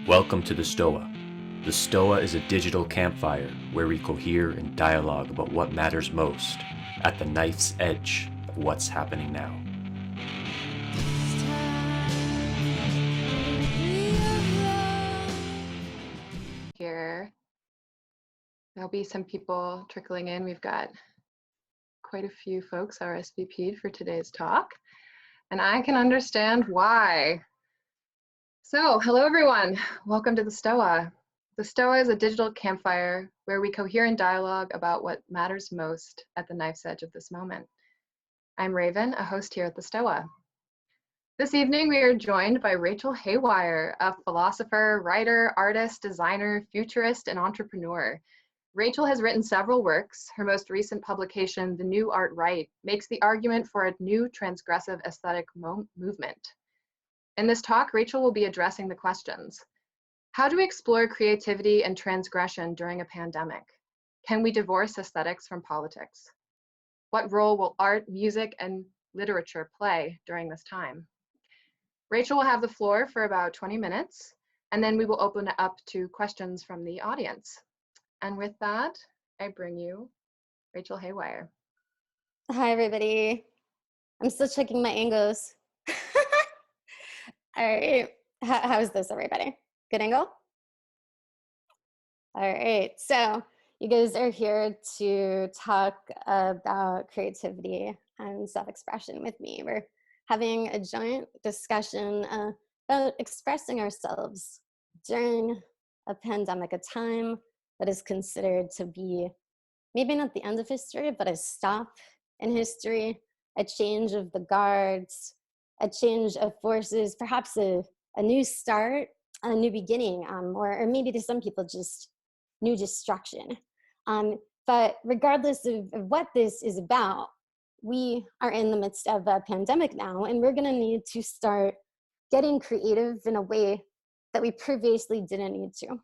Welcome to the Stoa. The Stoa is a digital campfire where we cohere and dialogue about what matters most at the knife's edge of what's happening now. Here, there'll be some people trickling in. We've got quite a few folks RSVP'd for today's talk, and I can understand why. So, hello everyone. Welcome to the Stoa. The Stoa is a digital campfire where we cohere in dialogue about what matters most at the knife's edge of this moment. I'm Raven, a host here at the Stoa. This evening, we are joined by Rachel Haywire, a philosopher, writer, artist, designer, futurist, and entrepreneur. Rachel has written several works. Her most recent publication, The New Art Right, makes the argument for a new transgressive aesthetic movement. In this talk, Rachel will be addressing the questions. How do we explore creativity and transgression during a pandemic? Can we divorce aesthetics from politics? What role will art, music, and literature play during this time? Rachel will have the floor for about 20 minutes, and then we will open it up to questions from the audience. And with that, I bring you Rachel Haywire. Hi, everybody. I'm still checking my angles. All right. How's this, everybody? Good angle? All right. So you guys are here to talk about creativity and self-expression with me. We're having a joint discussion about expressing ourselves during a pandemic, a time that is considered to be maybe not the end of history, but a stop in history, a change of the guards, a change of forces, perhaps a new start, a new beginning, or maybe to some people just new destruction. But regardless of what this is about, we are in the midst of a pandemic now, and we're gonna need to start getting creative in a way that we previously didn't need to.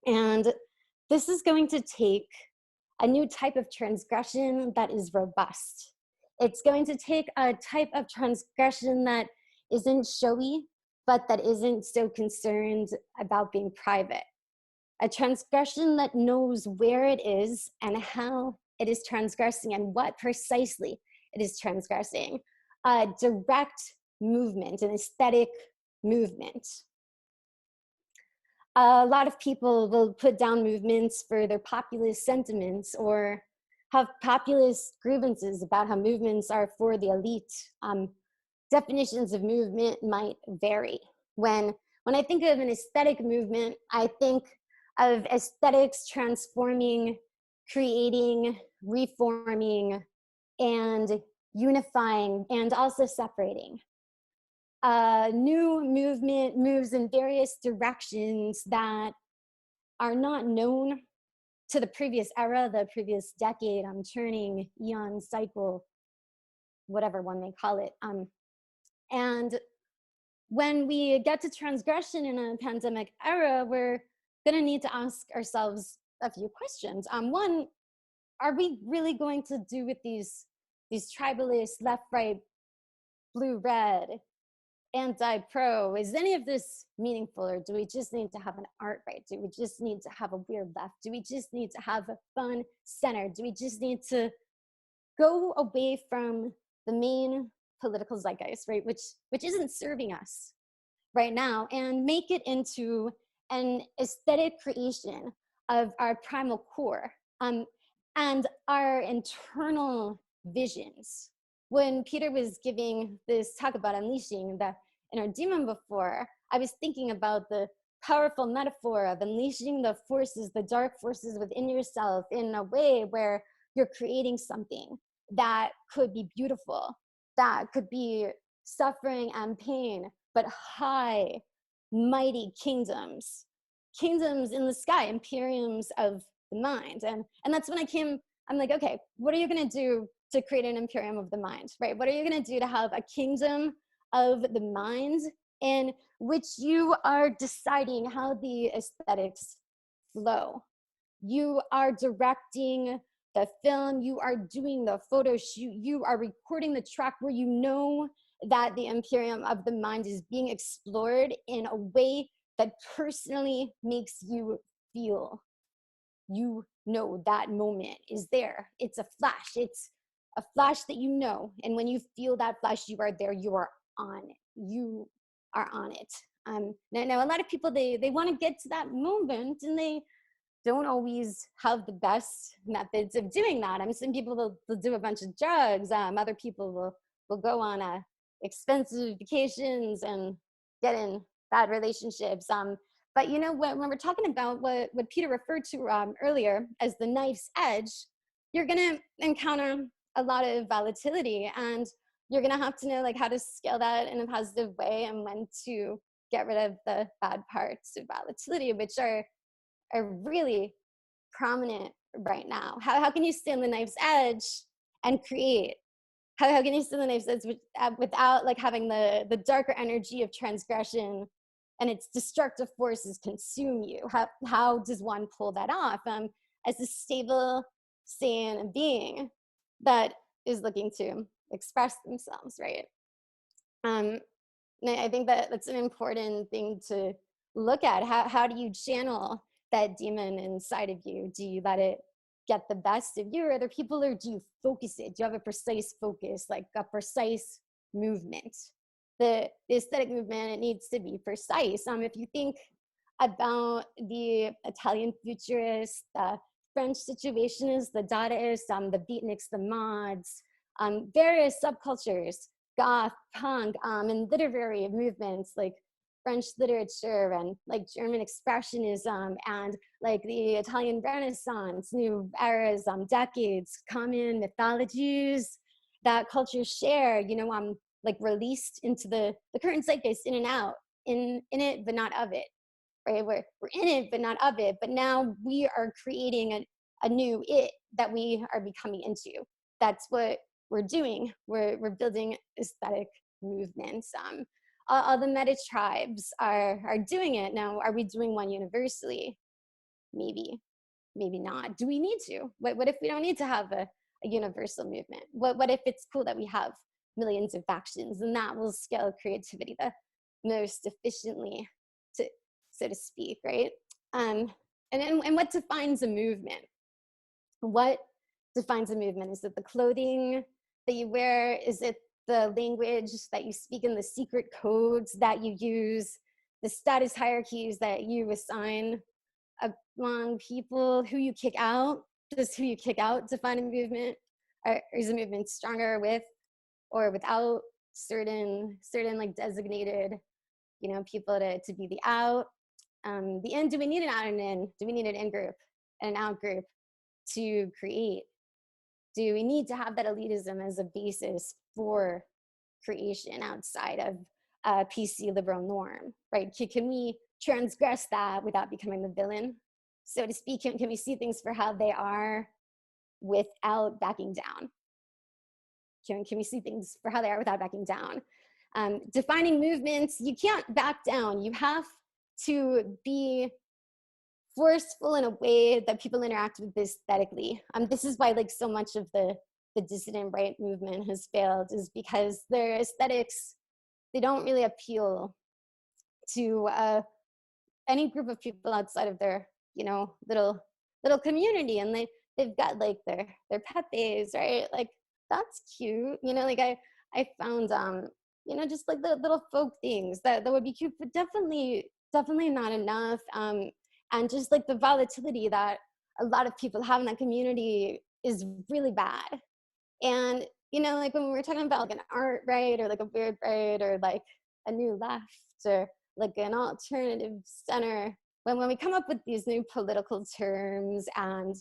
And this is going to take a new type of transgression that is robust. It's going to take a type of transgression that isn't showy, but that isn't so concerned about being private. A transgression that knows where it is and how it is transgressing and what precisely it is transgressing. A direct movement, an aesthetic movement. A lot of people will put down movements for their populist sentiments or have populist grievances about how movements are for the elite. Definitions of movement might vary. When I think of an aesthetic movement, I think of aesthetics transforming, creating, reforming, and unifying, and also separating. A new movement moves in various directions that are not known to the previous era, the previous decade, turning, eon, cycle, whatever one may call it. And when we get to transgression in a pandemic era, we're gonna need to ask ourselves a few questions. One, are we really going to do with these tribalist, left, right, blue, red, anti-pro, is any of this meaningful, or do we just need to have an art right? Do we just need to have a weird left? Do we just need to have a fun center? Do we just need to go away from the main political zeitgeist, right, which isn't serving us right now, and make it into an aesthetic creation of our primal core and our internal visions? When Peter was giving this talk about unleashing the inner demon before, I was thinking about the powerful metaphor of unleashing the forces, the dark forces within yourself in a way where you're creating something that could be beautiful, that could be suffering and pain, but high, mighty kingdoms in the sky, imperiums of the mind. And that's when I'm like, okay, what are you gonna do to create an imperium of the mind, right? What are you gonna do to have a kingdom of the mind in which you are deciding how the aesthetics flow? You are directing the film, you are doing the photo shoot, you are recording the track where you know that the imperium of the mind is being explored in a way that personally makes you feel. You know that moment is there. It's a flash. It's a flash that you know. And when you feel that flash, you are there. You are on it. You are on it. Now, a lot of people, they want to get to that moment, and they don't always have the best methods of doing that. I mean, some people will do a bunch of drugs. Other people will go on expensive vacations and get in bad relationships. But you know, when we're talking about what Peter referred to earlier as the knife's edge, you're gonna encounter a lot of volatility, and you're gonna have to know like how to scale that in a positive way and when to get rid of the bad parts of volatility, which are really prominent right now. How can you stay on the knife's edge and create? How can you stay on the knife's edge without like having the darker energy of transgression and its destructive forces consume you? How does one pull that off as a stable, sane being that is looking to express themselves, right? And I think that that's an important thing to look at. How do you channel that demon inside of you? Do you let it get the best of you or other people, or do you focus it? Do you have a precise focus, like a precise movement? The aesthetic movement, it needs to be precise. If you think about the Italian futurists, the French situationists, the Dadaists, the beatniks, the mods, various subcultures, goth, punk, and literary movements like French literature and like German expressionism and like the Italian Renaissance, new eras, decades, common mythologies that cultures share, you know, like released into the current zeitgeist, in and out, in it but not of it, right? We're in it but not of it, but now we are creating a new it that we are becoming into. That's what we're doing. We're building aesthetic movements. All the meta tribes are doing it. Now, are we doing one universally? Maybe not. Do we need to? What if we don't need to have a universal movement? What if it's cool that we have millions of factions, and that will scale creativity the most efficiently, so to speak, right? And what defines a movement? What defines a movement? Is it the clothing that you wear? Is it the language that you speak in, the secret codes that you use, the status hierarchies that you assign among people, who you kick out? Does who you kick out define a movement? Or is a movement stronger with or without certain like designated, you know, people to be the out? The in, do we need an out and in? Do we need an in group and an out group to create? Do we need to have that elitism as a basis for creation outside of a PC liberal norm, right? Can we transgress that without becoming the villain, so to speak? Can we see things for how they are without backing down? Can we see things for how they are without backing down? Defining movements, you can't back down. You have to be forceful in a way that people interact with aesthetically. This is why like so much of the dissident right movement has failed, is because their aesthetics, they don't really appeal to any group of people outside of their, you know, little community. And they've got like their pepes, right? Like that's cute, you know. Like I found you know, just like the little folk things that would be cute, but definitely not enough. And just like the volatility that a lot of people have in that community is really bad. And, you know, like when we were talking about like an art right, or like a weird right, or like a new left, or like an alternative center, when we come up with these new political terms and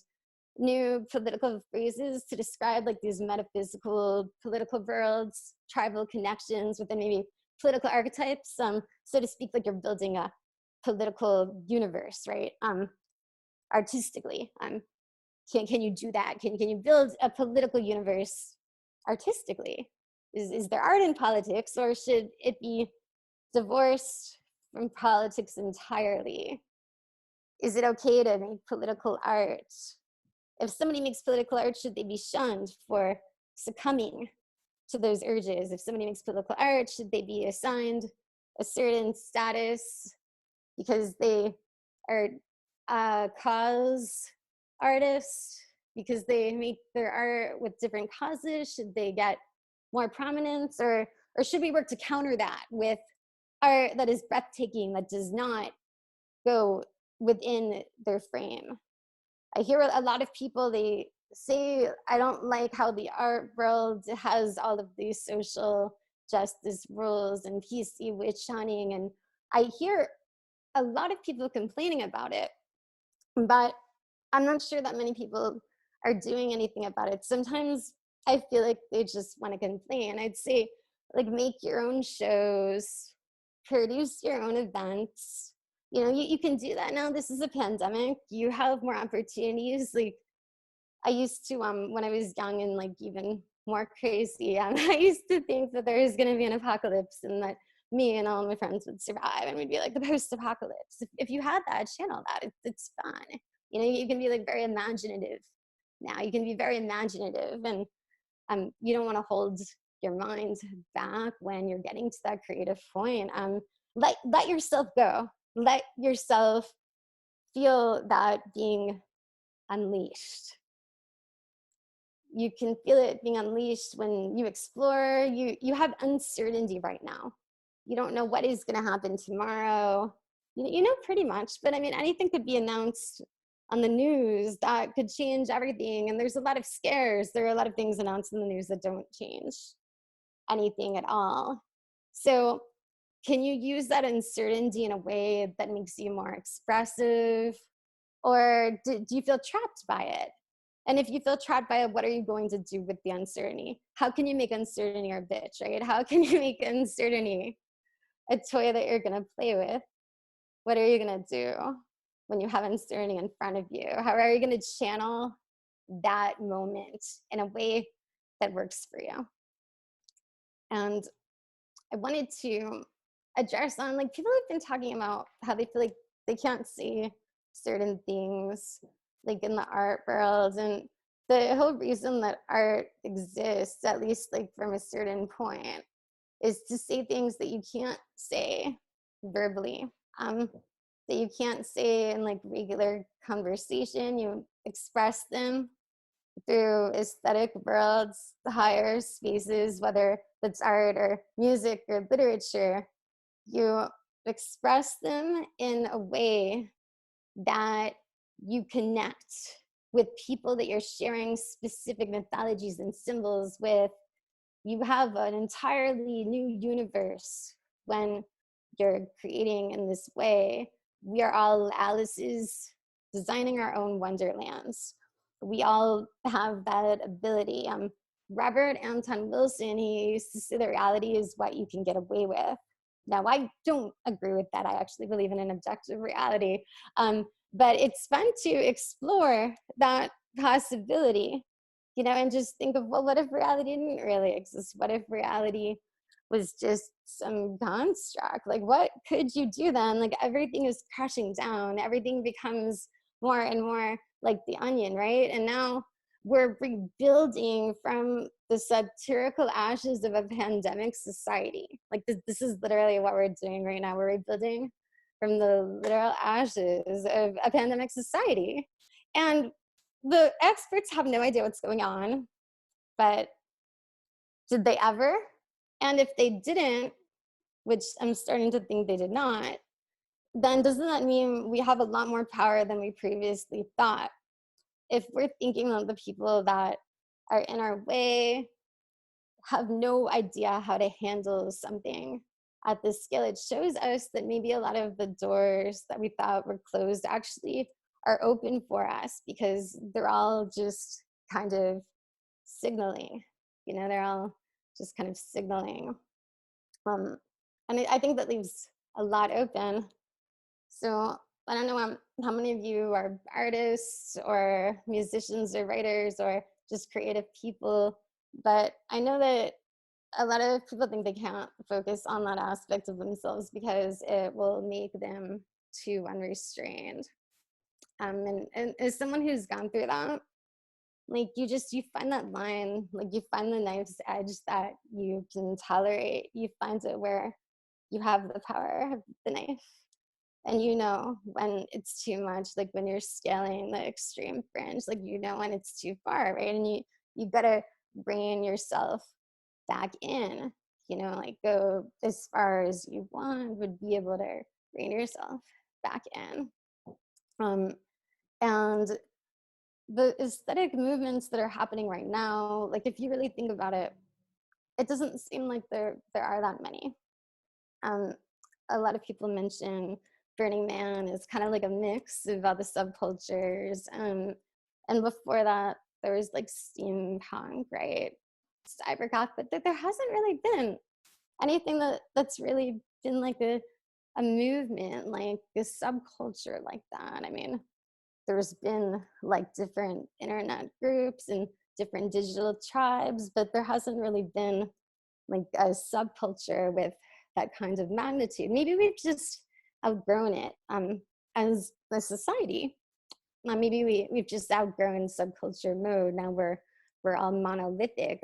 new political phrases to describe like these metaphysical political worlds, tribal connections within maybe political archetypes, so to speak, like you're building a political universe, right? Artistically, can you do that? Can you build a political universe artistically? Is there art in politics, or should it be divorced from politics entirely? Is it okay to make political art? If somebody makes political art, should they be shunned for succumbing to those urges? If somebody makes political art, should they be assigned a certain status because they are cause artists, because they make their art with different causes? Should they get more prominence, or should we work to counter that with art that is breathtaking, that does not go within their frame? I hear a lot of people, they say, I don't like how the art world has all of these social justice rules and PC witch hunting. And I hear a lot of people complaining about it, but I'm not sure that many people are doing anything about it. Sometimes I feel like they just want to complain. I'd say, like, make your own shows, produce your own events. You know, you can do that now. This is a pandemic. You have more opportunities. Like, I used to, when I was young and like even more crazy, I used to think that there was going to be an apocalypse and that me and all my friends would survive and we'd be like the post-apocalypse. If you had that, channel that. It's fun. You know, you can be like very imaginative now. You can be very imaginative, and you don't want to hold your mind back when you're getting to that creative point. Let yourself go. Let yourself feel that being unleashed. You can feel it being unleashed when you explore. You have uncertainty right now. You don't know what is going to happen tomorrow. You know pretty much, but I mean, anything could be announced on the news that could change everything. And there's a lot of scares. There are a lot of things announced in the news that don't change anything at all. So can you use that uncertainty in a way that makes you more expressive? Or do you feel trapped by it? And if you feel trapped by it, what are you going to do with the uncertainty? How can you make uncertainty your bitch, right? How can you make uncertainty a toy that you're gonna play with? What are you gonna do when you have uncertainty in front of you? How are you gonna channel that moment in a way that works for you? And I wanted to address on, like, people have been talking about how they feel like they can't see certain things, like in the art world. And the whole reason that art exists, at least like from a certain point, is to say things that you can't say verbally, that you can't say in like regular conversation. You express them through aesthetic worlds, higher spaces, whether that's art or music or literature. You express them in a way that you connect with people that you're sharing specific mythologies and symbols with. You have an entirely new universe when you're creating in this way. We are all Alice's, designing our own wonderlands. We all have that ability. Robert Anton Wilson, he used to say that reality is what you can get away with. Now, I don't agree with that. I actually believe in an objective reality. But it's fun to explore that possibility, you know, and just think of, well, what if reality didn't really exist? What if reality was just some construct? Like, what could you do then? Like, everything is crashing down. Everything becomes more and more like the onion, right? And now we're rebuilding from the satirical ashes of a pandemic society. Like, this is literally what we're doing right now. We're rebuilding from the literal ashes of a pandemic society. And the experts have no idea what's going on, but did they ever? And if they didn't, which I'm starting to think they did not, then doesn't that mean we have a lot more power than we previously thought? If we're thinking of the people that are in our way have no idea how to handle something at this scale, it shows us that maybe a lot of the doors that we thought were closed actually are open for us, because they're all just kind of signaling, you know, they're all just kind of signaling. And I think that leaves a lot open. So I don't know how many of you are artists or musicians or writers or just creative people, but I know that a lot of people think they can't focus on that aspect of themselves because it will make them too unrestrained. And as someone who's gone through that, like, you find that line, like you find the knife's edge that you can tolerate. You find it where you have the power of the knife. And you know when it's too much, like when you're scaling the extreme fringe, like you know when it's too far, right? And you gotta rein yourself back in, you know, like go as far as you want, would be able to rein yourself back in. And the aesthetic movements that are happening right now, like if you really think about it, it doesn't seem like there are that many. A lot of people mention Burning Man is kind of like a mix of all the subcultures. And before that, there was like steampunk, right? Cybergoth, but there hasn't really been anything that's really been like a movement, like a subculture like that. I mean, there's been like different internet groups and different digital tribes, but there hasn't really been like a subculture with that kind of magnitude. Maybe we've just outgrown it as a society. Maybe we've just outgrown subculture mode. Now we're all monolithic.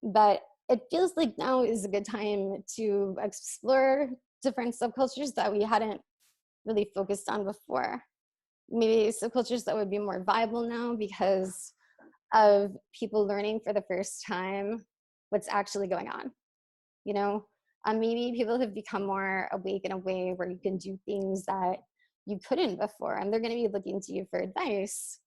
But it feels like now is a good time to explore different subcultures that we hadn't really focused on before. Maybe subcultures that would be more viable now because of people learning for the first time what's actually going on. You know, maybe people have become more awake in a way where you can do things that you couldn't before, and they're going to be looking to you for advice.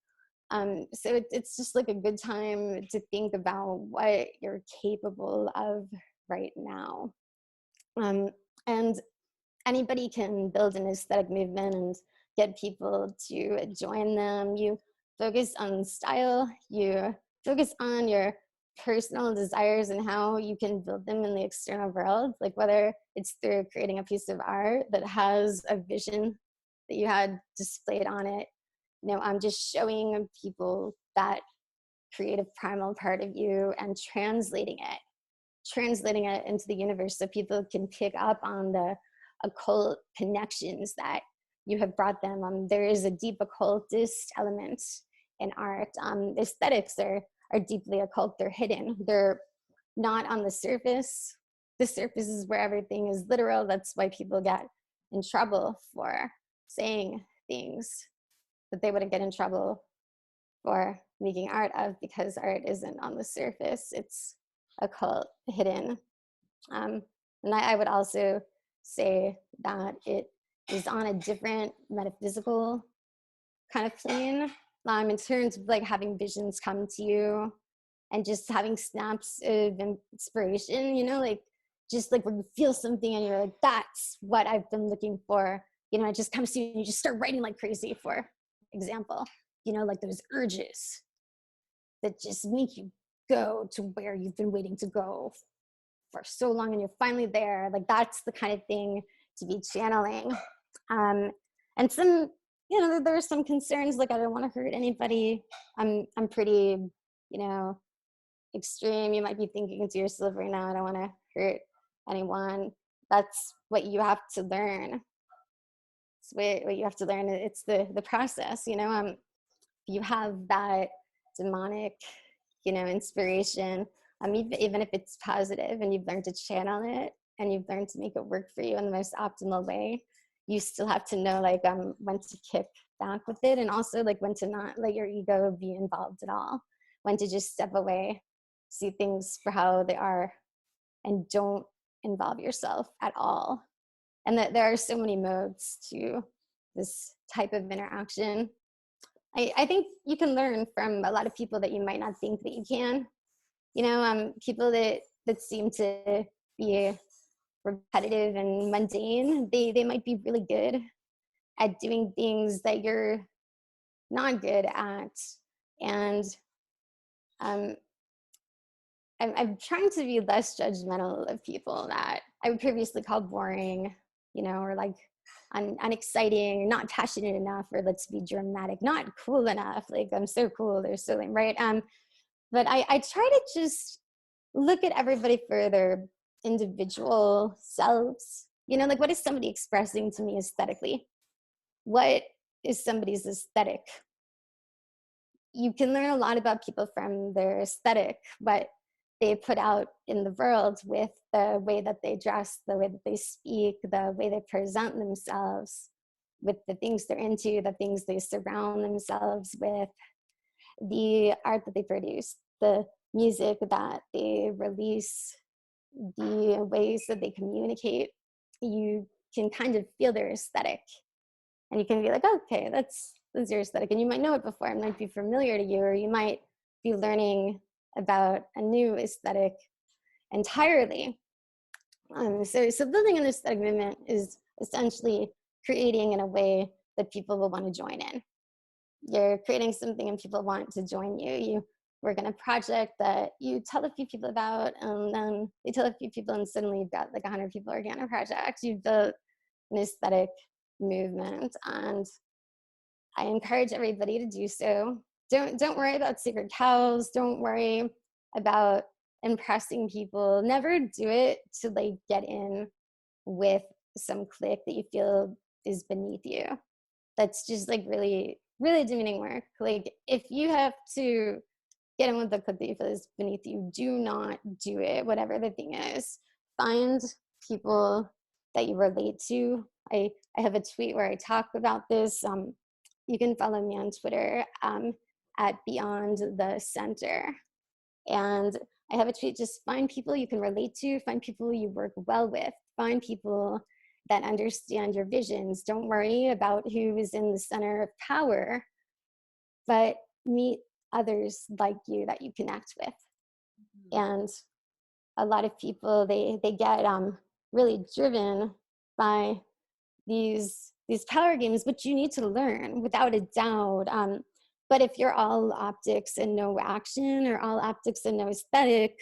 So it's just like a good time to think about what you're capable of right now. And anybody can build an aesthetic movement and get people to join them. You focus on style, you focus on your personal desires and how you can build them in the external world, like whether it's through creating a piece of art that has a vision that you had displayed on it. You know, I'm just showing people that creative primal part of you and translating it into the universe so people can pick up on the occult connections that you have brought them. There is a deep occultist element in art. Aesthetics are deeply occult. They're hidden. They're not on the surface. The surface is where everything is literal. That's why people get in trouble for saying things that they wouldn't get in trouble for making art of, because art isn't on the surface. It's occult, hidden. And I would also say that it is on a different metaphysical kind of plane, in terms of like having visions come to you and just having snaps of inspiration, you know, like just like when you feel something and you're like, that's what I've been looking for, you know, it just comes to you and you just start writing like crazy, for example, you know, like those urges that just make you go to where you've been waiting to go for so long and you're finally there. Like that's the kind of thing to be channeling. And some, you know, there are some concerns, like I don't want to hurt anybody. I'm pretty, you know, extreme. You might be thinking to yourself right now, I don't want to hurt anyone. That's what you have to learn. It's what you have to learn. It's the process, you know. You have that demonic, you know, inspiration, even if it's positive and you've learned to channel it and you've learned to make it work for you in the most optimal way, you still have to know like when to kick back with it, and also like when to not let your ego be involved at all, when to just step away, see things for how they are, and don't involve yourself at all. And that there are so many modes to this type of interaction. I think you can learn from a lot of people that you might not think that you can. You know, people that seem to be repetitive and mundane, they might be really good at doing things that you're not good at. And I'm trying to be less judgmental of people that I would previously call boring, you know, or like unexciting, not passionate enough, or let's be dramatic, not cool enough. Like I'm so cool, they're so lame, right? But I try to just look at everybody for their individual selves. You know, like what is somebody expressing to me aesthetically? What is somebody's aesthetic? You can learn a lot about people from their aesthetic, but they put out in the world, with the way that they dress, the way that they speak, the way they present themselves, with the things they're into, the things they surround themselves with, the art that they produce, the music that they release, the ways that they communicate. You can kind of feel their aesthetic, and you can be like, okay, that's your aesthetic, and you might know it before, it might be familiar to you, or you might be learning about a new aesthetic entirely. So building an aesthetic movement is essentially creating in a way that people will want to join in. You're creating something and people want to join you. You work on a project that you tell a few people about, and then they tell a few people, and suddenly you've got like 100 people working on a project. You've built an aesthetic movement, and I encourage everybody to do so. Don't worry about sacred cows. Don't worry about impressing people. Never do it to like get in with some clique that you feel is beneath you. That's just like really, really demeaning work. Like, if you have to get in with the clique that you feel is beneath you, do not do it, whatever the thing is. Find people that you relate to. I have a tweet where I talk about this. You can follow me on Twitter at Beyond the Center. And I have a tweet, just find people you can relate to, find people you work well with, find people that understand your visions. Don't worry about who is in the center of power, but meet others like you that you connect with. And a lot of people, they get really driven by these power games, which you need to learn without a doubt. But if you're all optics and no action, or all optics and no aesthetic,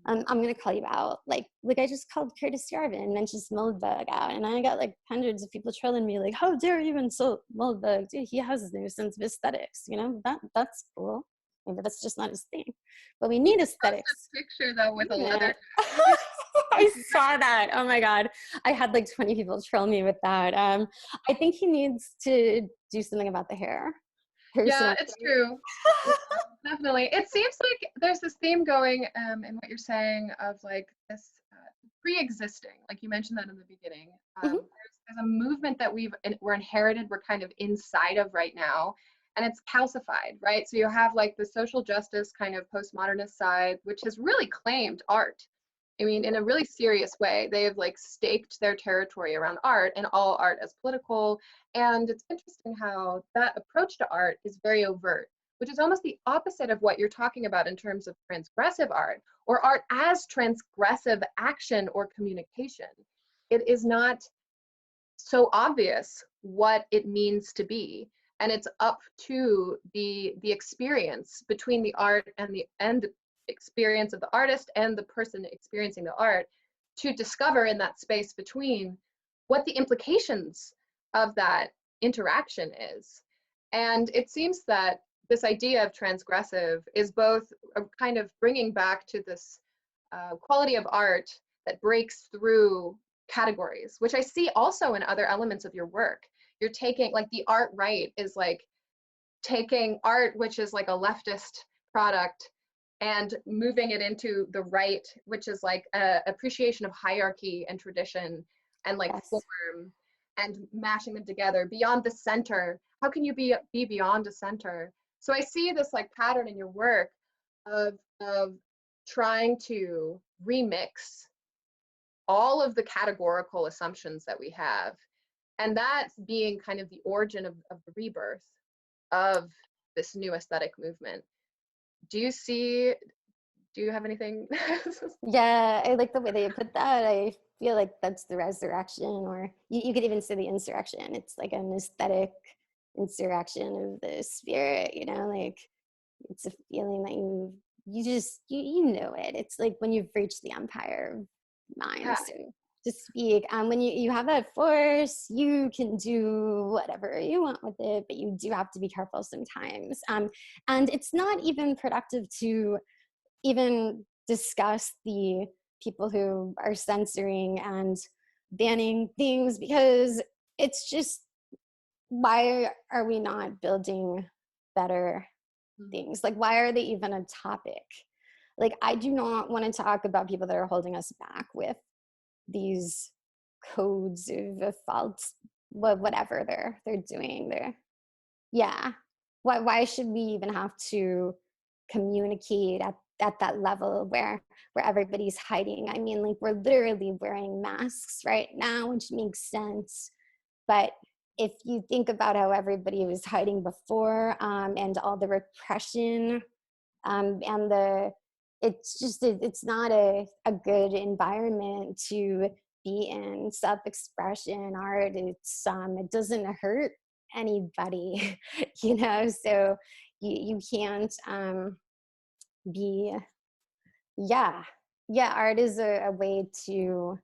I'm gonna call you out. Like I just called Curtis Yarvin, Mentions Moldbug out, and I got like hundreds of people trolling me like, how dare you insult Moldbug? Dude, he has no sense of aesthetics. You know, that's cool. Maybe that's just not his thing. But we need aesthetics. Picture though with a leather. I saw that. Oh my God. I had like 20 people troll me with that. I think he needs to do something about the hair. Yeah, it's true. Definitely. It seems like there's this theme going in what you're saying of like this pre-existing, like you mentioned that in the beginning. There's a movement that we're inherited, we're kind of inside of right now, and it's calcified, right? So you have like the social justice kind of postmodernist side, which has really claimed art. I mean, in a really serious way. They have like staked their territory around art, and all art as political. And it's interesting how that approach to art is very overt, which is almost the opposite of what you're talking about in terms of transgressive art, or art as transgressive action or communication. It is not so obvious what it means to be. And it's up to the experience between the art and the experience of the artist and the person experiencing the art to discover in that space between what the implications of that interaction is. And it seems that this idea of transgressive is both a kind of bringing back to this quality of art that breaks through categories, which I see also in other elements of your work. You're taking, like, the art right is like taking art, which is like a leftist product, and moving it into the right, which is like a appreciation of hierarchy and tradition and like form, and mashing them together beyond the center. How can you be beyond a center? So I see this like pattern in your work of trying to remix all of the categorical assumptions that we have, and that being kind of the origin of the rebirth of this new aesthetic movement. Do you have anything? Yeah, I like the way that you put that. I feel like that's the resurrection, or you could even say the insurrection. It's like an aesthetic insurrection of the spirit, you know, like it's a feeling that you know it. It's like when you've reached the empire of mind, Yeah. so to speak. When you have that force, you can do whatever you want with it, but you do have to be careful sometimes. And it's not even productive to even discuss the people who are censoring and banning things, because it's just, why are we not building better things? Like, why are they even a topic? like, I do not want to talk about people that are holding us back with these codes of faults, whatever they're doing there. Yeah. Why should we even have to communicate at that level where everybody's hiding? I mean, like, we're literally wearing masks right now, which makes sense. But if you think about how everybody was hiding before, and all the repression, and it's just, it's not a good environment to be in. Self-expression art, it doesn't hurt anybody, so you can't be, yeah, yeah, art is a way to,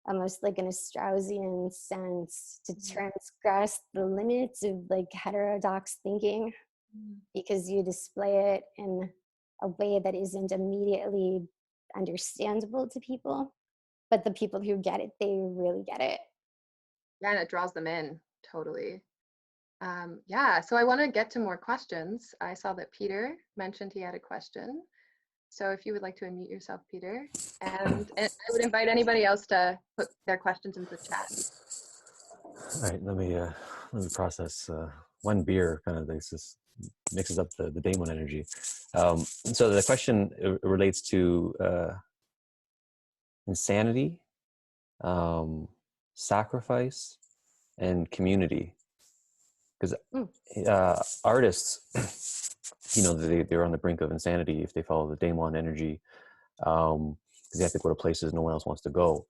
almost like in a Straussian sense, to transgress the limits of like heterodox thinking, because you display it in a way that isn't immediately understandable to people, but the people who get it, they really get it. Yeah, and it draws them in, totally. Yeah, so I want to get to more questions. I saw that Peter mentioned he had a question. So if you would like to unmute yourself, Peter, and I would invite anybody else to put their questions into the chat. All right, let me process. One beer kind of mixes up the daemon energy. And so the question relates to insanity, sacrifice, and community. Because artists, they're on the brink of insanity if they follow the daemon energy, because they have to go to places no one else wants to go.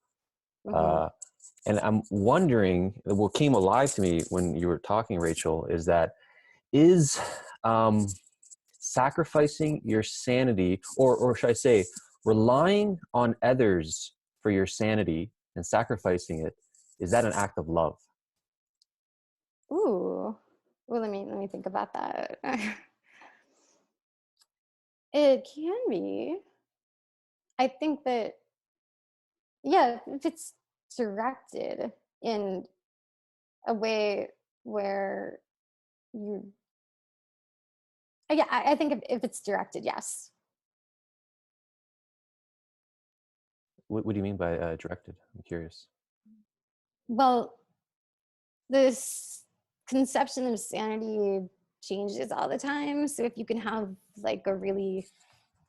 And I'm wondering, what came alive to me when you were talking, Rachel, is sacrificing your sanity, or should I say, relying on others for your sanity and sacrificing it, is that an act of love? Ooh, well, let me think about that. It can be. I think that, yeah, if it's directed in a way where you, yeah, I think if it's directed, yes. What do you mean by directed? I'm curious. Well, this conception of sanity changes all the time. So if you can have like a really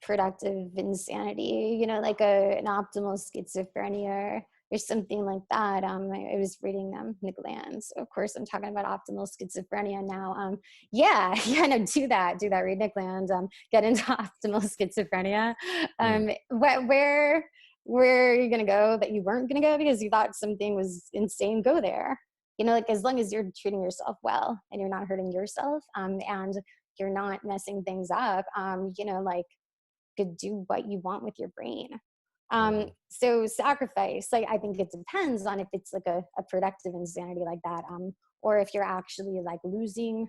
productive insanity, like an optimal schizophrenia or something like that. I was reading Nick Land, so of course I'm talking about optimal schizophrenia now. Yeah, no, do that, read Nick Land, get into optimal schizophrenia. Where are you gonna go that you weren't gonna go because you thought something was insane? Go there. Like, as long as you're treating yourself well and you're not hurting yourself, and you're not messing things up, like, could do what you want with your brain. So sacrifice, like, I think it depends on if it's like a productive insanity like that, or if you're actually like losing,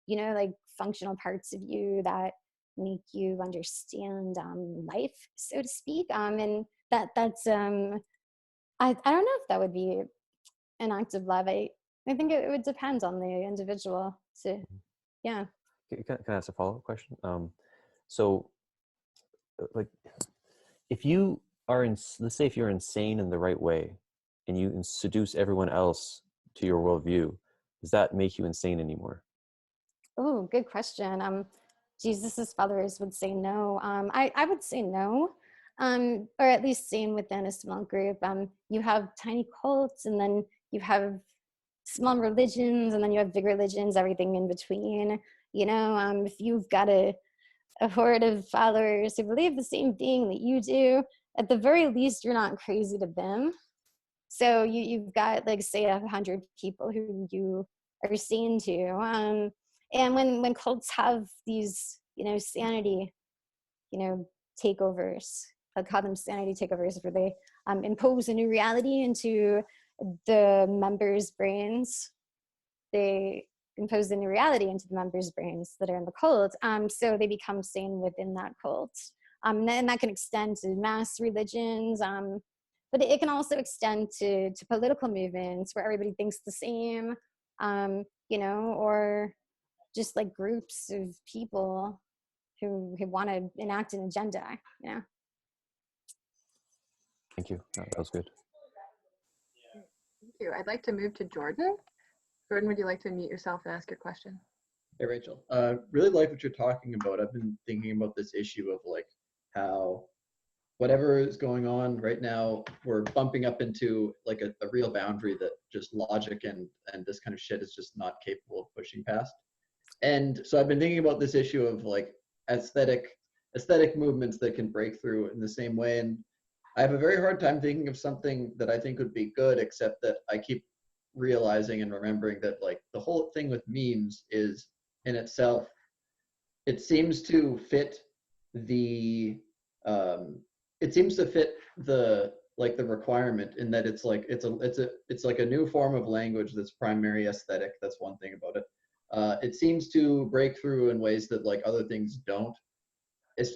like functional parts of you that make you understand life, so to speak. And that's I don't know if that would be an act of love. I think it would depend on the individual. So yeah. Can I ask a follow-up question? So, like, if you are let's say if you're insane in the right way and you seduce everyone else to your worldview, does that make you insane anymore? Oh, good question. Jesus's followers would say no. I would say no, or at least sane within a small group. You have tiny cults, and then you have small religions, and then you have big religions, everything in between. If you've got a horde of followers who believe the same thing that you do, at the very least, you're not crazy to them. So you've got, like, say 100 people who you are sane to. And when cults have these, sanity, takeovers, I'll call them sanity takeovers, where they impose a new reality into the members' brains. They impose the new reality into the members' brains that are in the cult. So they become sane within that cult. And that can extend to mass religions, but it can also extend to political movements where everybody thinks the same, or just like groups of people. who want to enact an agenda, you know. Thank you. That was good. Thank you. I'd like to move to Jordan. Jordan, would you like to unmute yourself and ask your question? Hey, Rachel. Really like what you're talking about. I've been thinking about this issue of like how whatever is going on right now, we're bumping up into like a real boundary that just logic and this kind of shit is just not capable of pushing past. And so I've been thinking about this issue of like aesthetic movements that can break through in the same way. And I have a very hard time thinking of something that I think would be good, except that I keep realizing and remembering that like the whole thing with memes is in itself, it seems to fit the like the requirement in that it's like it's like a new form of language that's primary aesthetic. That's one thing about it. It seems to break through in ways that like other things don't.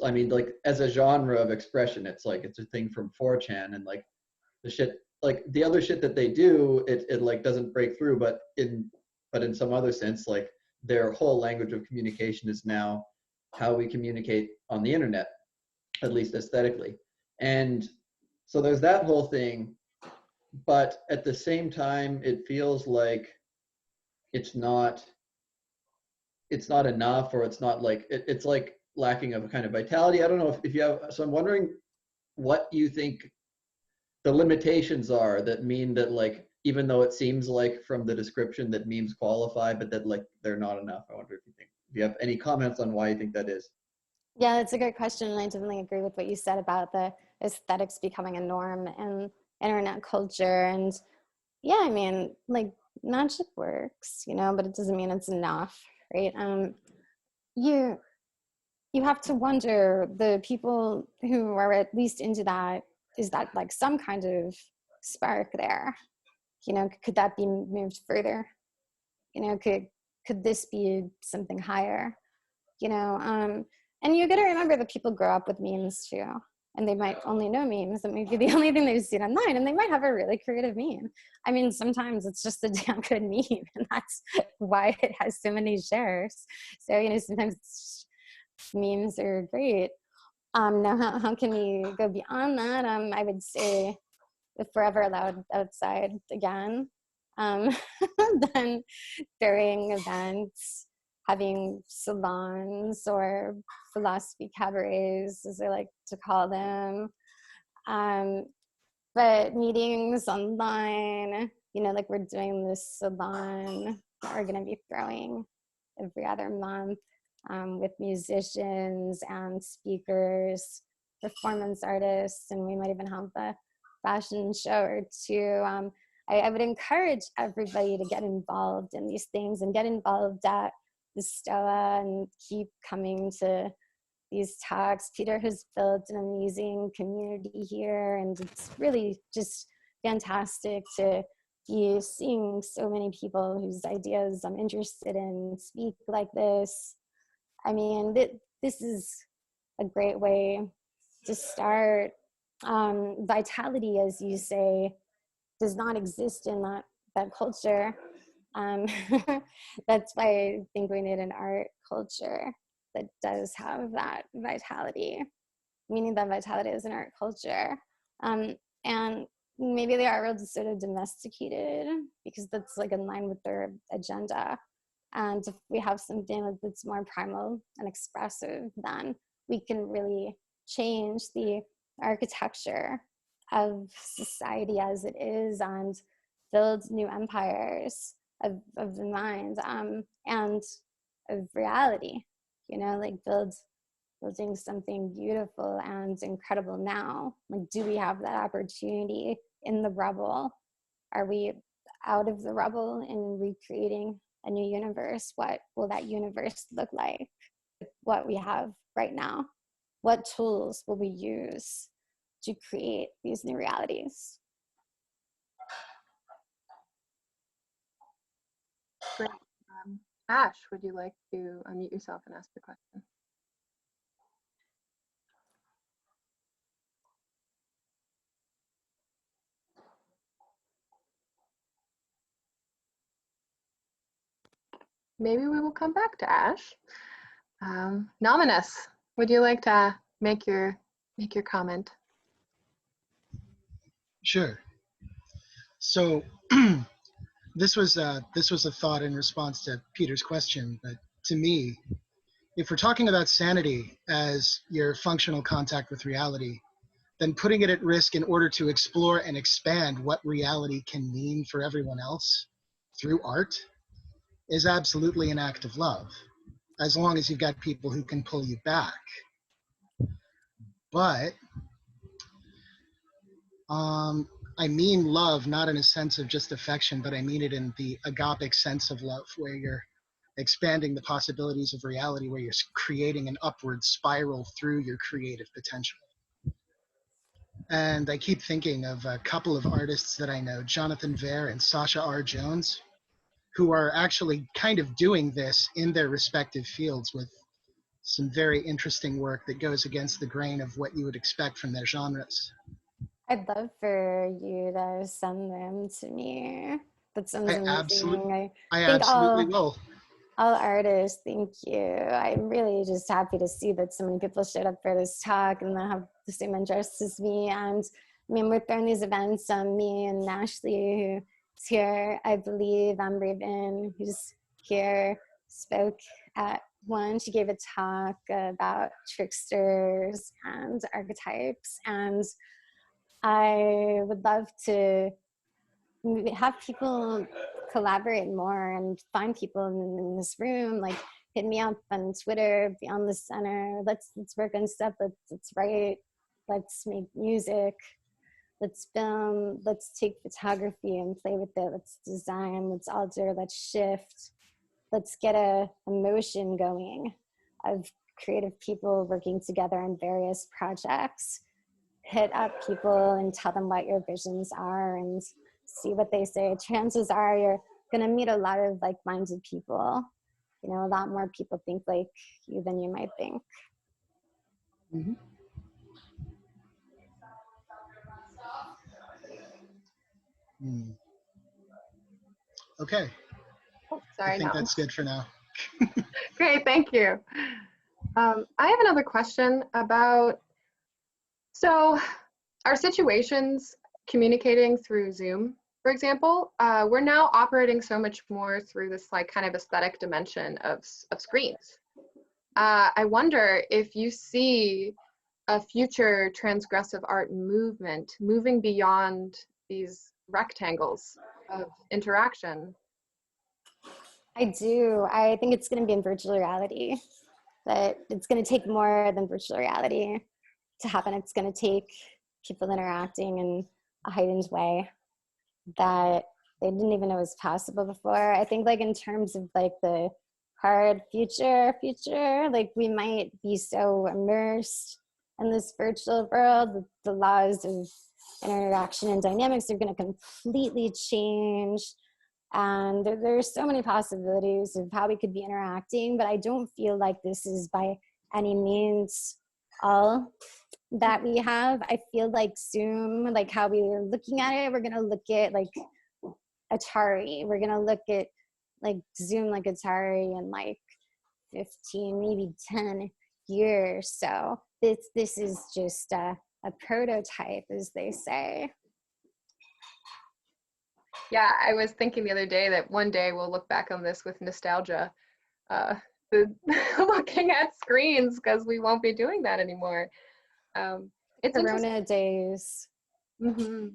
I mean, like as a genre of expression, it's like it's a thing from 4chan, and like the shit, like the other shit that they do, it like doesn't break through, but in some other sense, like their whole language of communication is now how we communicate on the internet, at least aesthetically. And so there's that whole thing, but at the same time, it feels like it's not enough, or it's not like it's like lacking of a kind of vitality. I don't know if you have, so I'm wondering what you think the limitations are that mean that like, even though it seems like from the description that memes qualify, but that like they're not enough. I wonder if you have any comments on why you think that is. Yeah, that's a great question, and I definitely agree with what you said about the aesthetics becoming a norm in internet culture. And yeah, I mean, like magic works, you know, but it doesn't mean it's enough, right? You have to wonder, the people who are at least into that, is that like some kind of spark there? You know, could that be moved further? You know, could this be something higher? You know, and you got to remember that people grow up with memes too, and they might only know memes. That might be the only thing they've seen online, and they might have a really creative meme. I mean, sometimes it's just a damn good meme, and that's why it has so many shares. So, you know, sometimes memes are great. Now, how can we go beyond that? I would say if we're ever allowed outside again, then during events, having salons or philosophy cabarets, as I like to call them, but meetings online, you know, like we're doing this salon that we're going to be throwing every other month, with musicians and speakers, performance artists, and we might even have a fashion show or two. I would encourage everybody to get involved in these things and get involved at the Stoa and keep coming to these talks. Peter has built an amazing community here, and it's really just fantastic to be seeing so many people whose ideas I'm interested in speak like this. I mean, this is a great way to start. Vitality, as you say, does not exist in that culture. That's why I think we need an art culture that does have that vitality, meaning that vitality is an art culture. And maybe the art world is sort of domesticated because that's like in line with their agenda. And if we have something that's more primal and expressive, then we can really change the architecture of society as it is and build new empires of the mind, and of reality, you know, like building something beautiful and incredible now. Like, do we have that opportunity in the rubble? Are we out of the rubble and recreating a new universe? What will that universe look like? What we have right now? What tools will we use to create these new realities? Great. Ash, would you like to unmute yourself and ask the question? Maybe we will come back to Ash. Nominus, Would you like to make your comment? Sure. So this was a thought in response to Peter's question, but to me, if we're talking about sanity as your functional contact with reality, then putting it at risk in order to explore and expand what reality can mean for everyone else through art is absolutely an act of love, as long as you've got people who can pull you back. But I mean love not in a sense of just affection, but I mean it in the agapic sense of love, where you're expanding the possibilities of reality, where you're creating an upward spiral through your creative potential. And I keep thinking of a couple of artists that I know, Jonathan Vare and Sasha R. Jones, who are actually kind of doing this in their respective fields with some very interesting work that goes against the grain of what you would expect from their genres. I'd love for you to send them to me. That sounds amazing. I think absolutely will. All artists, thank you. I'm really just happy to see that so many people showed up for this talk and that have the same interests as me. And I mean, we're throwing these events on me and Ashley, who's here, I believe. Raven, who's here, spoke at one. She gave a talk about tricksters and archetypes. And I would love to have people collaborate more and find people in this room. Like, hit me up on Twitter, Beyond the Center. Let's work on stuff. Let's write. Let's make music. Let's film. Let's take photography and play with it. Let's design. Let's alter. Let's shift. Let's get a motion going of creative people working together on various projects. Hit up people and tell them what your visions are and see what they say. Chances are you're going to meet a lot of like-minded people. You know, a lot more people think like you than you might think. Mm-hmm. Okay. Oh, sorry, I think that's good for now. Great, thank you. I have another question about, so our situations communicating through Zoom, for example, we're now operating so much more through this kind of aesthetic dimension of screens. I wonder if you see a future transgressive art movement moving beyond these rectangles of interaction. I do. I think it's going to be in virtual reality, but it's going to take more than virtual reality to happen. It's going to take people interacting in a heightened way that they didn't even know was possible before. I think in terms of the hard future, we might be so immersed in this virtual world that the laws of interaction and dynamics are going to completely change. And there's so many possibilities of how we could be interacting, but I don't feel like this is by any means all that we have. I feel like Zoom, how we were looking at it, we're going to look at Atari. We're going to look at Zoom like Atari in 15, maybe 10 years. So this is just a prototype, as they say. Yeah, I was thinking the other day that one day we'll look back on this with nostalgia, looking at screens, because we won't be doing that anymore. It's Corona days. Mm-hmm.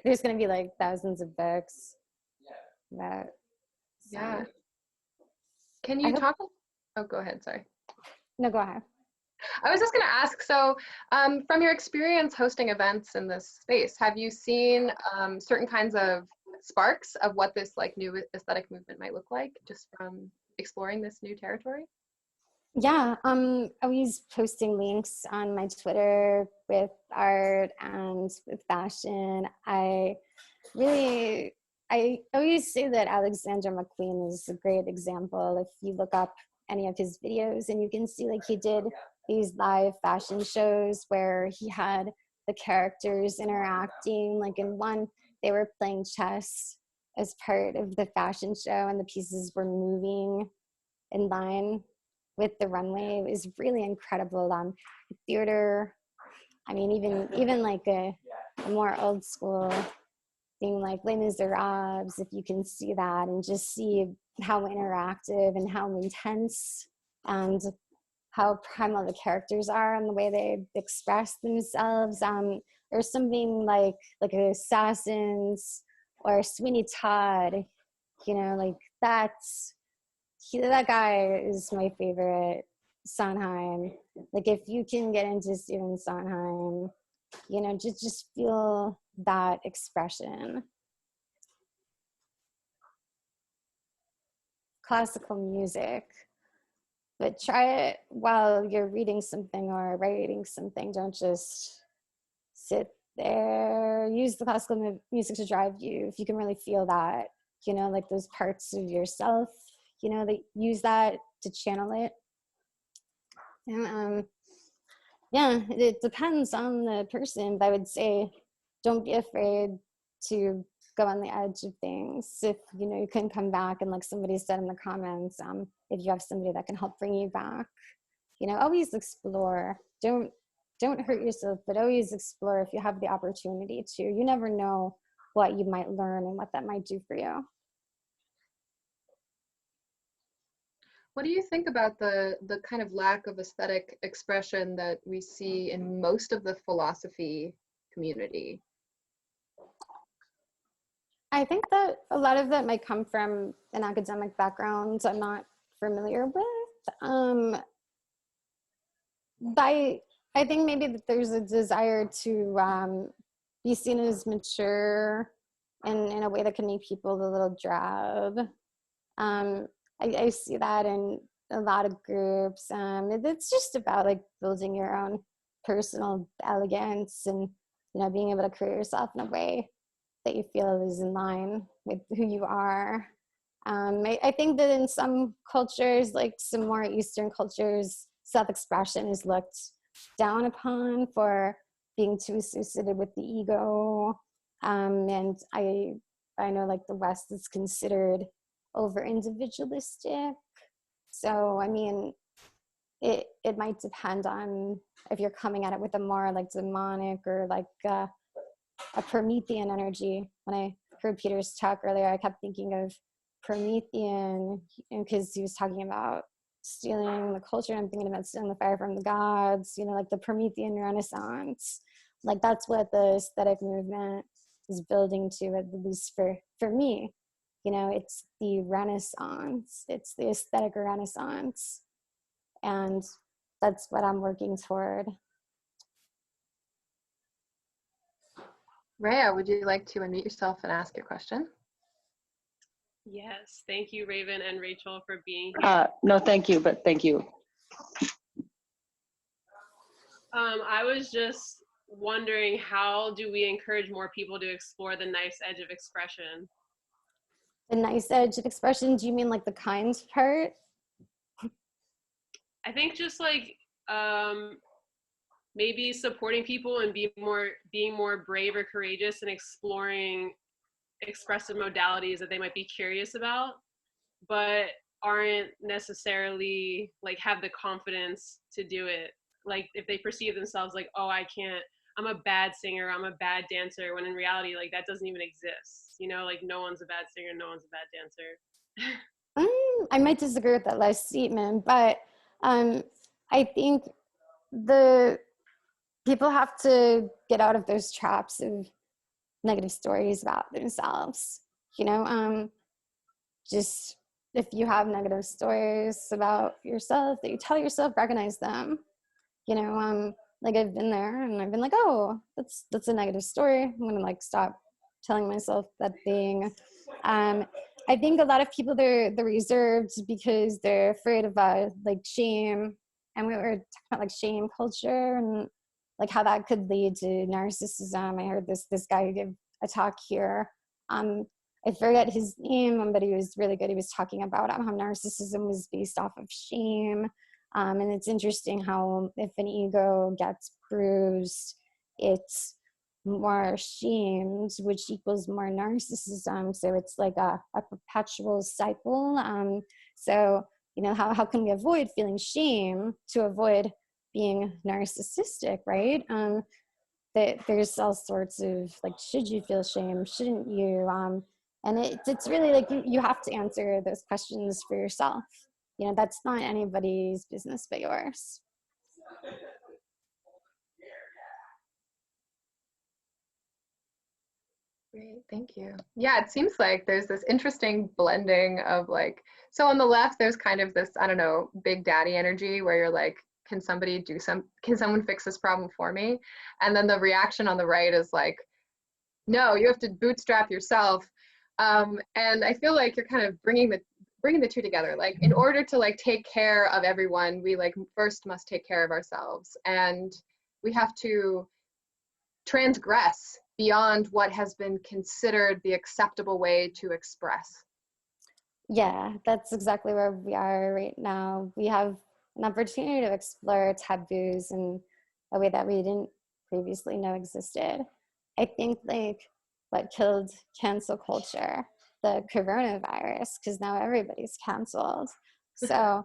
There's going to be thousands of books. Yeah. Can you talk? Oh, go ahead. Sorry. No, go ahead. I was just going to ask, so from your experience hosting events in this space, have you seen certain kinds of sparks of what this new aesthetic movement might look like just from exploring this new territory? Yeah, I'm always posting links on my Twitter with art and with fashion. I always say that Alexander McQueen is a great example. If you look up any of his videos, and you can see he did these live fashion shows where he had the characters interacting. In one, they were playing chess as part of the fashion show, and the pieces were moving in line with the runway is really incredible. Theater, I mean, even like a more old school thing like Les Miserables, if you can see that and just see how interactive and how intense and how primal the characters are and the way they express themselves. There's something like Assassins or Sweeney Todd, you know, like that guy is my favorite. Sondheim. Like if you can get into Stephen Sondheim, you know, just feel that expression. Classical music, but try it while you're reading something or writing something. Don't just sit there. Use the classical music to drive you. If you can really feel that, you know, like those parts of yourself, you know, that use that to channel it. And yeah, it depends on the person, but I would say don't be afraid to go on the edge of things. If you know you couldn't come back, and like somebody said in the comments, if you have somebody that can help bring you back, you know, always explore. Don't hurt yourself, but always explore if you have the opportunity to. You never know what you might learn and what that might do for you. What do you think about the kind of lack of aesthetic expression that we see in most of the philosophy community? I think that a lot of that might come from an academic background I'm not familiar with. But I think maybe that there's a desire to be seen as mature and in a way that can make people a little drab. I see that in a lot of groups. It's just about like building your own personal elegance and, you know, being able to create yourself in a way that you feel is in line with who you are. I think that in some cultures, like some more Eastern cultures, self-expression is looked down upon for being too associated with the ego. And I know like the West is considered over individualistic. So, I mean, it might depend on if you're coming at it with a more like demonic or like a Promethean energy. When I heard Peter's talk earlier, I kept thinking of Promethean because he was talking about stealing the culture. I'm thinking about stealing the fire from the gods, you know, like the Promethean Renaissance. Like that's what the aesthetic movement is building to, at least for me. You know, it's the Renaissance, it's the aesthetic Renaissance. And that's what I'm working toward. Rhea, would you like to unmute yourself and ask your question? Yes, thank you, Raven and Rachel, for being here. No, thank you, but thank you. I was just wondering, how do we encourage more people to explore the nice edge of expression? The nice edge of expression, do you mean like the kind part? I think just like maybe supporting people and being more brave or courageous and exploring expressive modalities that they might be curious about, but aren't necessarily like have the confidence to do it. Like if they perceive themselves like, oh, I'm a bad singer, I'm a bad dancer, when in reality, like that doesn't even exist. You know, like no one's a bad singer, no one's a bad dancer. I might disagree with that last statement, but I think the people have to get out of those traps of negative stories about themselves. You know, just if you have negative stories about yourself that you tell yourself, recognize them. You know, like I've been there and I've been like, oh, that's a negative story. I'm gonna like stop telling myself that thing. I think a lot of people they're reserved because they're afraid of like shame, and we were talking about like shame culture and like how that could lead to narcissism. I heard this guy give a talk here. I forget his name, but he was really good. He was talking about how narcissism was based off of shame. And it's interesting how if an ego gets bruised, it's more shamed, which equals more narcissism. So it's like a perpetual cycle. So you know, how can we avoid feeling shame to avoid being narcissistic, right? That there's all sorts of like, should you feel shame? Shouldn't you? And it's really like you have to answer those questions for yourself. You know, that's not anybody's business but yours. Great, thank you. Yeah, it seems like there's this interesting blending of like, so on the left, there's kind of this, I don't know, big daddy energy where you're like, can someone fix this problem for me? And then the reaction on the right is like, no, you have to bootstrap yourself. And I feel like you're kind of bringing the two together. Like in order to like take care of everyone, we like first must take care of ourselves, and we have to transgress beyond what has been considered the acceptable way to express. Yeah, that's exactly where we are right now. We have an opportunity to explore taboos in a way that we didn't previously know existed. I think like what killed cancel culture, the coronavirus, because now everybody's canceled. So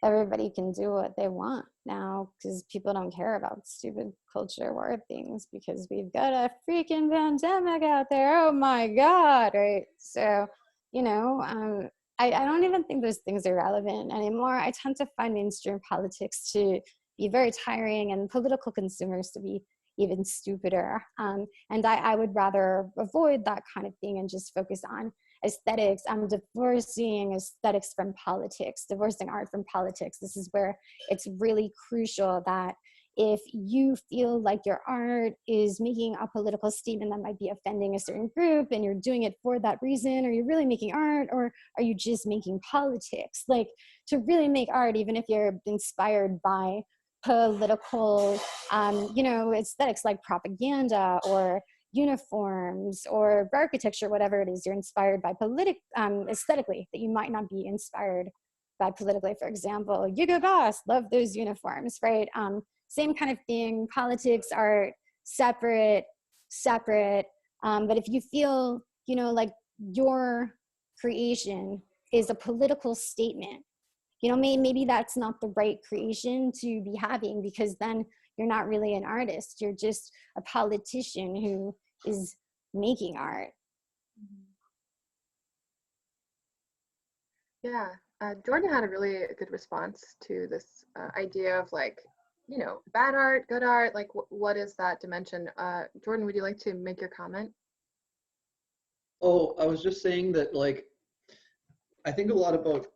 everybody can do what they want now because people don't care about stupid culture war things because we've got a freaking pandemic out there. Oh my God, right? So, you know, I don't even think those things are relevant anymore. I tend to find mainstream politics to be very tiring and political consumers to be even stupider. And I would rather avoid that kind of thing and just focus on aesthetics. I'm divorcing aesthetics from politics, divorcing art from politics. This is where it's really crucial that if you feel like your art is making a political statement that might be offending a certain group and you're doing it for that reason, are you really making art or are you just making politics? Like to really make art, even if you're inspired by political, you know, aesthetics like propaganda or uniforms or architecture, whatever it is you're inspired by aesthetically that you might not be inspired by politically. For example, Hugo Boss, love those uniforms, right? Same kind of thing. Politics are separate. But if you feel, you know, like your creation is a political statement, you know, maybe that's not the right creation to be having because then you're not really an artist. You're just a politician who is making art. Yeah, Jordan had a really good response to this idea of like, you know, bad art, good art, like what is that dimension? Jordan, would you like to make your comment? Oh, I was just saying that, like, I think a lot about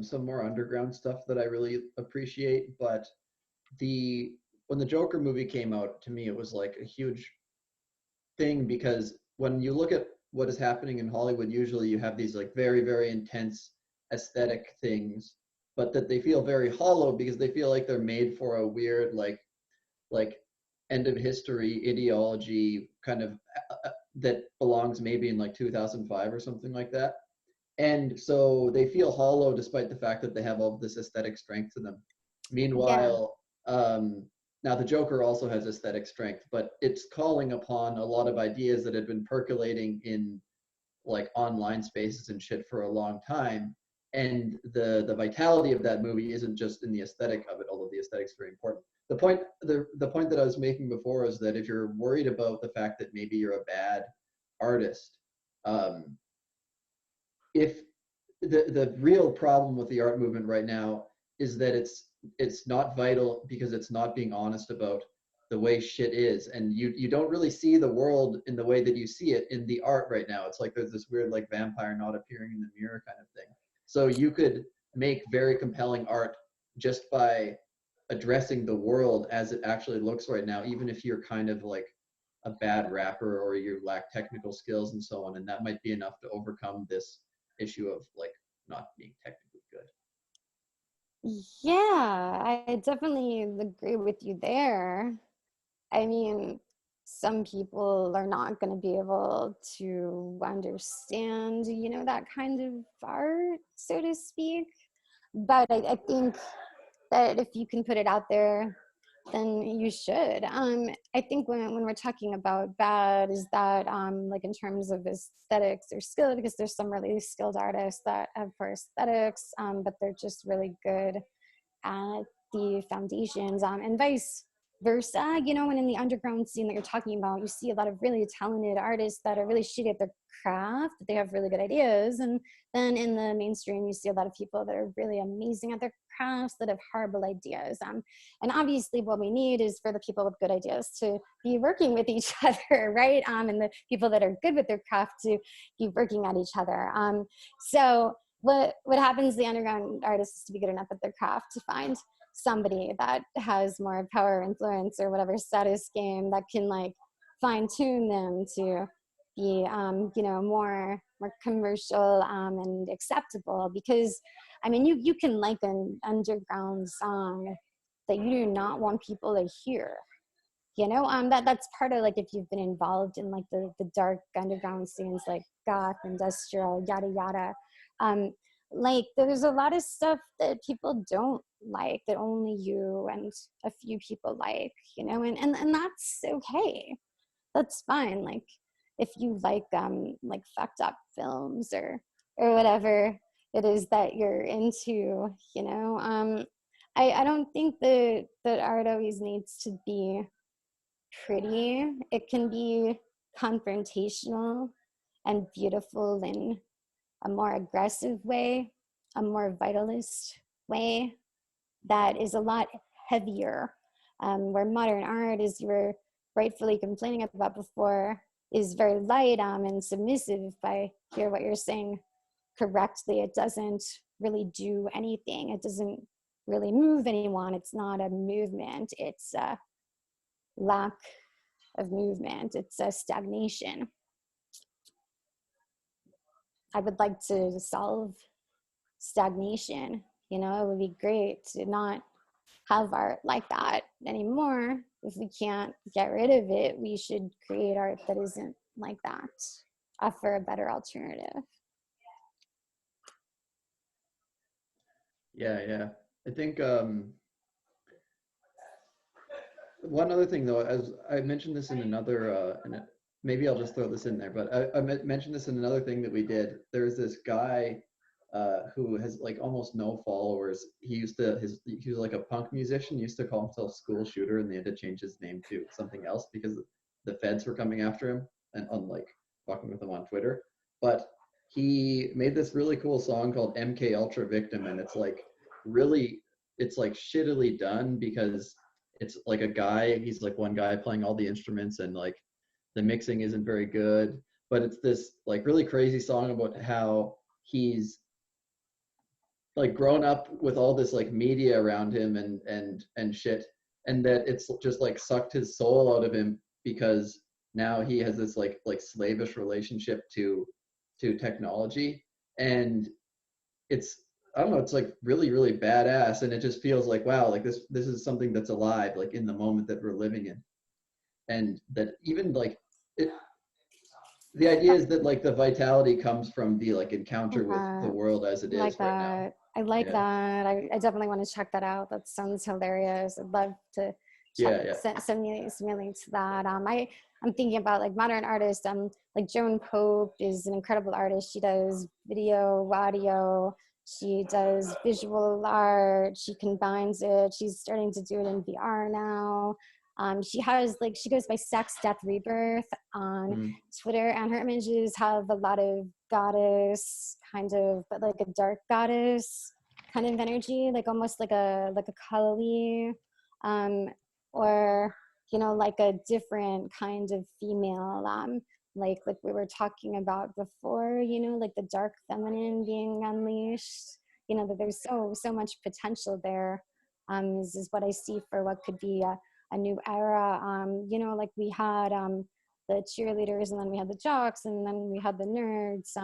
some more underground stuff that I really appreciate, but when the Joker movie came out, to me, it was like a huge thing because when you look at what is happening in Hollywood, usually you have these like very, very intense aesthetic things, but that they feel very hollow because they feel like they're made for a weird like end of history ideology kind of that belongs maybe in like 2005 or something like that. And so they feel hollow despite the fact that they have all this aesthetic strength to them. Meanwhile, now the Joker also has aesthetic strength, but it's calling upon a lot of ideas that had been percolating in like online spaces and shit for a long time. And the vitality of that movie isn't just in the aesthetic of it, although the aesthetic's very important. The point that I was making before is that if you're worried about the fact that maybe you're a bad artist, if the real problem with the art movement right now is that it's not vital because it's not being honest about the way shit is, and you don't really see the world in the way that you see it in the art right now. It's like there's this weird like vampire not appearing in the mirror kind of thing. So you could make very compelling art just by addressing the world as it actually looks right now, even if you're kind of like a bad rapper or you lack technical skills and so on, and that might be enough to overcome this issue of like not being technically good. Yeah, I definitely agree with you there. I mean, some people are not going to be able to understand, you know, that kind of art, so to speak. But I think that if you can put it out there then you should. I think when we're talking about bad, is that like in terms of aesthetics or skill, because there's some really skilled artists that have poor aesthetics, but they're just really good at the foundations, and vice versa. You know, when in the underground scene that you're talking about, you see a lot of really talented artists that are really shitty at their craft, but they have really good ideas. And then in the mainstream, you see a lot of people that are really amazing at their crafts that have horrible ideas. And obviously what we need is for the people with good ideas to be working with each other, right? And the people that are good with their craft to be working at each other. So what happens to the underground artists is to be good enough at their craft to find somebody that has more power, influence, or whatever status game that can like fine tune them to be you know, more commercial and acceptable. Because I mean, you can like an underground song that you do not want people to hear, you know. That's part of, like, if you've been involved in like the dark underground scenes like goth, industrial, yada yada, like there's a lot of stuff that people don't like, that only you and a few people like, you know. And that's okay, that's fine. Like if you like fucked up films or whatever it is that you're into, you know. I don't think that art always needs to be pretty. It can be confrontational and beautiful in a more aggressive way, a more vitalist way that is a lot heavier. Where modern art, as you were rightfully complaining about before, is very light and submissive. If I hear what you're saying correctly, it doesn't really do anything. It doesn't really move anyone. It's not a movement. It's a lack of movement. It's a stagnation. I would like to solve stagnation. You know, it would be great to not have art like that anymore. If we can't get rid of it, we should create art that isn't like that, offer a better alternative. Yeah. I think one other thing though, as I mentioned this in another, maybe I'll just throw this in there, but I mentioned this in another thing that we did. There's this guy who has like almost no followers. He was like a punk musician. He used to call himself School Shooter, and they had to change his name to something else because the feds were coming after him and like fucking with him on Twitter. But he made this really cool song called MK Ultra Victim, and it's like shittily done because it's like he's like one guy playing all the instruments, and like the mixing isn't very good, but it's this like really crazy song about how he's like grown up with all this like media around him and shit, and that it's just like sucked his soul out of him because now he has this like slavish relationship to technology. And it's, I don't know, it's like really badass, and it just feels like, wow, like this is something that's alive, like in the moment that we're living in. And that even like the idea is that like the vitality comes from the like encounter with the world as it is right now. I like that. I definitely want to check that out. That sounds hilarious. I'd love to send me links to that. I'm thinking about like modern artists. Like Joan Pope is an incredible artist. She does video, audio. She does visual art. She combines it. She's starting to do it in VR now. She goes by Sex, Death, Rebirth on Twitter, and her images have a lot of goddess kind of, but like a dark goddess kind of energy, like almost like a Kali, or, you know, like a different kind of female, like we were talking about before, you know, like the dark feminine being unleashed, you know, that there's so much potential there. This is what I see for what could be a new era. You know, like we had the cheerleaders, and then we had the jocks, and then we had the nerds,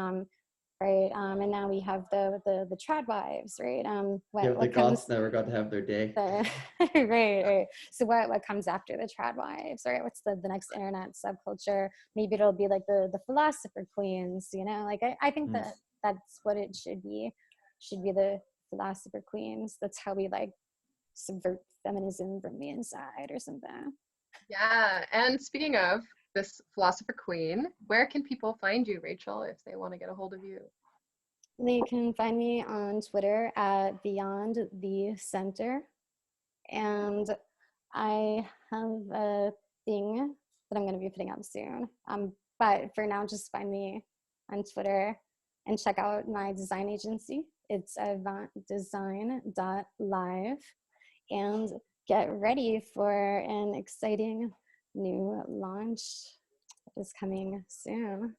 right? And now we have the trad wives, right? The goths never got to have their day. Right. So what comes after the trad wives, right? What's the next internet subculture? Maybe it'll be like the Philosopher Queens, you know? Like I think that's what it should be. Should be the Philosopher Queens. That's how we like subvert feminism from the inside or something. Yeah, and speaking of this philosopher queen, where can people find you, Rachel, if they want to get a hold of you? They can find me on Twitter at Beyond the Center. And I have a thing that I'm going to be putting up soon. But for now, just find me on Twitter and check out my design agency. It's avantdesign.live. And get ready for an exciting new launch that is coming soon.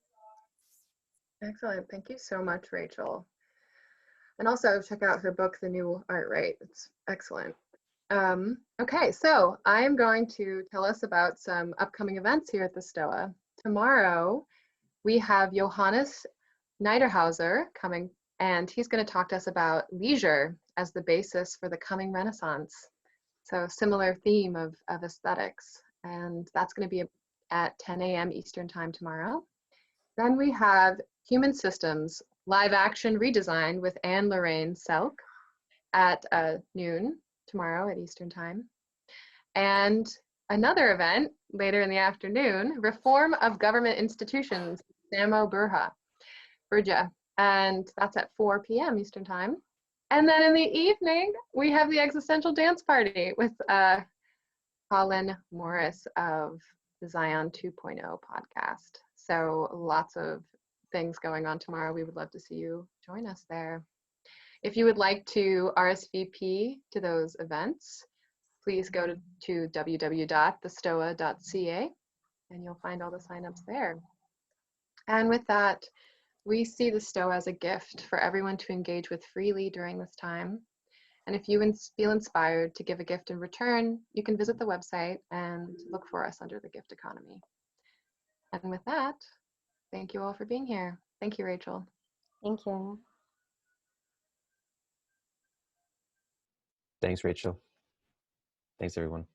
Excellent. Thank you so much, Rachel. And also check out her book, The New Art Right. It's excellent. Okay, so I'm going to tell us about some upcoming events here at the Stoa. Tomorrow, we have Johannes Niederhauser coming, and he's going to talk to us about leisure as the basis for the coming Renaissance. So similar theme of aesthetics, and that's going to be at 10 a.m. Eastern Time tomorrow. Then we have Human Systems Live Action Redesign with Anne-Lorraine Selk at noon tomorrow at Eastern Time. And another event later in the afternoon, Reform of Government Institutions, Samo Burja, and that's at 4 p.m. Eastern Time. And then in the evening, we have the Existential Dance Party with Colin Morris of the Zion 2.0 podcast. So lots of things going on tomorrow. We would love to see you join us there. If you would like to RSVP to those events, please go to www.thestoa.ca and you'll find all the signups there. And with that, we see the Stoa as a gift for everyone to engage with freely during this time. And if you feel inspired to give a gift in return, you can visit the website and look for us under the gift economy. And with that, thank you all for being here. Thank you, Rachel. Thank you. Thanks, Rachel. Thanks, everyone.